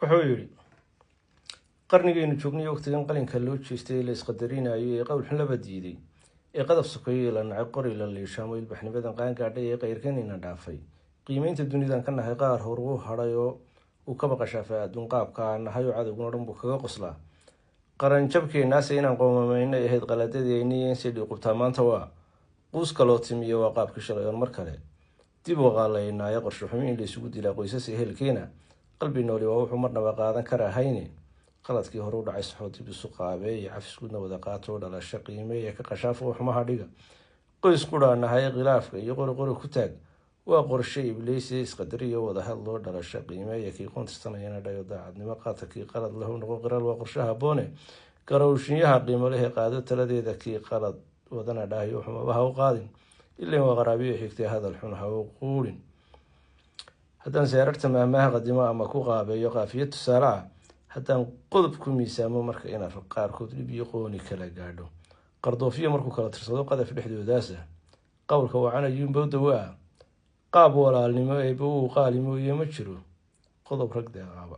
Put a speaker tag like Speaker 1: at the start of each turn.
Speaker 1: وحويري qarnigeenu joognay waqtigan qalinka loo jeestay la isqadarinayo ee qowl xun la badiiday ee qadaf sokeeyay la nacay qori la liishaamo ilbaxnimadan qaan gaadhay ee qayrkanina dhaafay qiimeynta dunidan ka nahay qaar hor u haray oo uu ka baqashafay adduun qaabka nahay oo cadawguna dhan buu kaga qoslaa qaran jabkeenaas inaan qoomamayna ahayd qaladadeenii in si dhiqubtaa maanta waa quus kaloo timiyo waa qaabkii shalay mar kale dib u qaalaynaayo qorshe xumo in la isugu dilaa qoysas ehelkeena qalbi nooli waa wuxuu marnaba qaadan kara hayne qaladkii hore u dhacay saxoodib isu qaabeey cafiskuudna wada qaato dhalasho qiimeeya ka qashaafo xumaha dhiga qoys qudhaanahay khilaafka iyo qori ku taag waa qorshe ibliisi isqadariyo wada hadloo dhalasho qiimeeya kii qoontirsanayana dhayo daacadnimo qaata kii qalad lahu noqon qiraal waa qorshaha boone garowshiyaha qiimo leh qaado taladeeda kii qalad wadana dhahayo xumabaha u qaadin ilaa waa qaraabiyo xigtay hadal xun ha u quulin haddaan seerarta maamaha qadimo ama ku qaabeeyo qaafiyad tusaale ah haddaan qodob ku miisaamo marka inaad qaarkood dhib iyo qooni kala gaadho qardoofiyo markuu kala tirsado qadaf dhexdoodaasa qowlka wacanayuunbow dawaa qaab walaalnimo eeba uu qaalimo iyo ma jiro qodob rag deeqaaba